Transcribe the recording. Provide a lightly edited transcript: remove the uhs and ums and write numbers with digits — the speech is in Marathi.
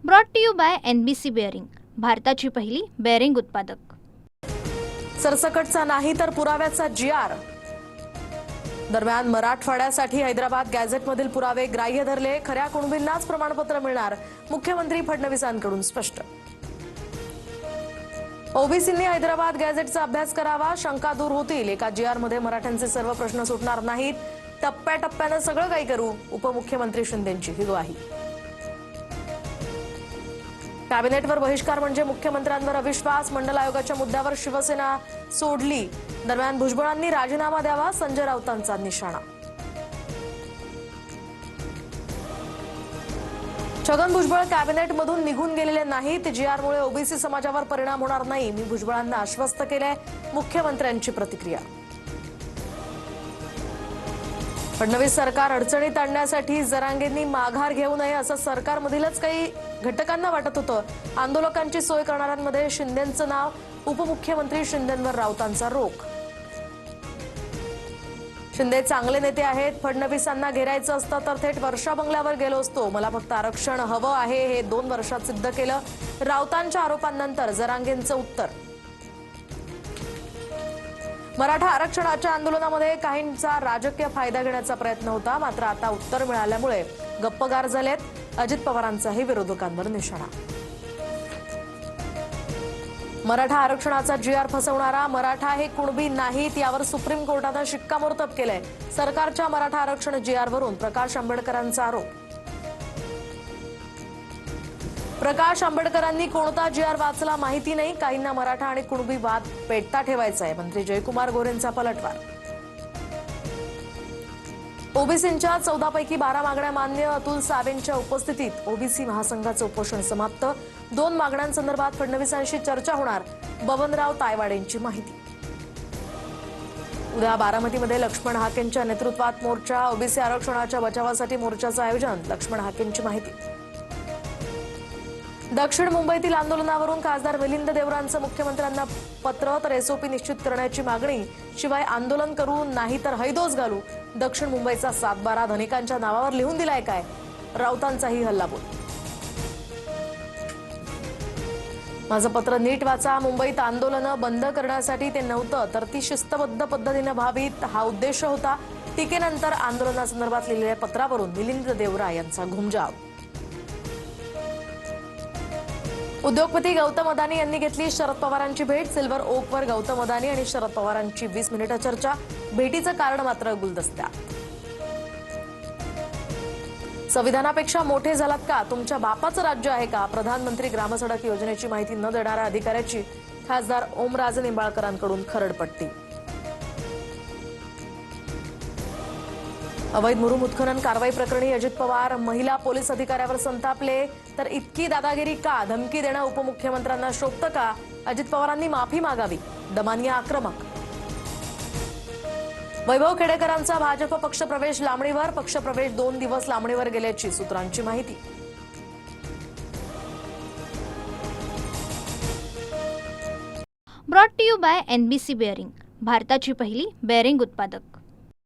Brought to you by NBC bearing, भारताची पहिली बेअरिंग उत्पादक। सरसकटचा नाही तर पुराव्याचा GR। दरम्यान मराठवाड्यासाठी हैदराबाद गॅझेटमधील पुरावे ग्राह्य धरले, खऱ्या कुणबींनाच प्रमाणपत्र मिळणार, मुख्यमंत्री फडणवीसांकडून स्पष्ट। ओबीसींनी हैदराबाद गॅझेटचा अभ्यास करावा, शंका दूर होतील, एका GR मध्ये मराठ्यांचे सर्व प्रश्न सुटणार नाहीत, टप्प्याटप्प्याने सगळं काही करू, उपमुख्यमंत्री शिंदेंची ही ग्वाही। कॅबिनेटवर बहिष्कार म्हणजे मुख्यमंत्र्यांवर अविश्वास, मंडल आयोगाच्या मुद्द्यावर शिवसेना सोडली। दरम्यान भुजबळांनी राजीनामा द्यावा, संजय राऊतांचा निशाणा। छगन भुजबळ कॅबिनेटमधून निघून गेलेले नाहीत, GR मुळे ओबीसी समाजावर परिणाम होणार नाही, मी भुजबळांना आश्वस्त केले, मुख्यमंत्र्यांची प्रतिक्रिया। फडणवीस सरकार अडचणीत आणण्यासाठी जरांगेंनी माघार घेऊ नये असं सरकारमधीलच काही घटकांना वाटत होतं। आंदोलकांची सोय करणाऱ्यांमध्ये शिंदेंचं नाव, उपमुख्यमंत्री शिंदेंवर राऊतांचा रोख। शिंदे चांगले नेते आहेत, फडणवीसांना घेरायचं असतं तर थेट वर्षा बंगल्यावर गेलो असतो, मला फक्त आरक्षण हवं आहे हे 2 वर्षात सिद्ध केलं, राऊतांच्या आरोपांनंतर जरांगेंचं उत्तर। मराठा आरक्षणाच्या आंदोलनामध्ये काहींचा राजकीय फायदा घेण्याचा प्रयत्न होता, मात्र आता उत्तर मिळाल्यामुळे गप्पगार झालेत, अजित पवारांचाही विरोधकांवर निशाणा। मराठा आरक्षणाचा GR फसवणारा, मराठा हे कुणबी नाहीत यावर सुप्रीम कोर्टानं शिक्कामोर्तब केलंय, सरकारच्या मराठा आरक्षण GR वरून प्रकाश आंबेडकरांचा आरोप। प्रकाश आंबेडकरांनी कोणता GR वाचला माहिती नाही, काहींना मराठा आणि कुणबी वाद पेटता ठेवायचा आहे, मंत्री जयकुमार गोरेंचा पलटवार। ओबीसींच्या 14 पैकी 12 मागण्या मान्य, अतुल सावेंच्या उपस्थितीत ओबीसी महासंघाचं उपोषण समाप्त, 2 मागण्यांसंदर्भात फडणवीसांशी चर्चा होणार, बबनराव तायवाडेंची माहिती। उद्या बारामतीमध्ये लक्ष्मण हाकेंच्या नेतृत्वात मोर्चा, ओबीसी आरक्षणाच्या बचावासाठी मोर्चाचं आयोजन, लक्ष्मण हाकेंची माहिती। दक्षिण मुंबईतील आंदोलनावरून खासदार मिलिंद देवरांचं मुख्यमंत्र्यांना पत्र, तर SOP निश्चित करण्याची मागणी, शिवाय आंदोलन करू नाही तर हैदोस घालू, दक्षिण मुंबईचा 7-12 धनिकांच्या नावावर लिहून दिलाय काय, राऊतांचाही हल्लाबोल। माझं पत्र नीट वाचा, मुंबईत आंदोलनं बंद करण्यासाठी ते नव्हतं तर ती शिस्तबद्ध पद्धतीनं व्हावीत हा उद्देश होता, टीकेनंतर आंदोलनासंदर्भात लिहिलेल्या पत्रावरून मिलिंद देवरा यांचा घुमजाव। उद्योगपती गौतम अदानी यांनी घेतली शरद पवारांची भेट, सिल्वर ओकवर गौतम अदानी आणि शरद पवारांची 20 मिनिटं चर्चा, भेटीचं कारण मात्र गुलदस्त्यात। संविधानापेक्षा मोठे झालात का, तुमच्या बापाचं राज्य आहे का, प्रधानमंत्री ग्रामसडक योजनेची माहिती न देणाऱ्या अधिकाऱ्याची खासदार ओमराजे निंबाळकरांकडून खरडपट्टी। अवैध मुरुम उत्खनन कारवाई प्रकरणी अजित पवार महिला पोलीस अधिकाऱ्यावर संतापले, तर इतकी दादागिरी का, धमकी देणं उपमुख्यमंत्र्यांना शोभतं का, अजित पवारांनी माफी मागावी, दमानिया आक्रमक। वैभव खेडेकरांचा भाजप पक्षप्रवेश लांबणीवर, पक्षप्रवेश 2 दिवस लांबणीवर गेल्याची सूत्रांची माहिती। Brought to you by NBC bearing, भारताची पहिली बेअरिंग उत्पादक।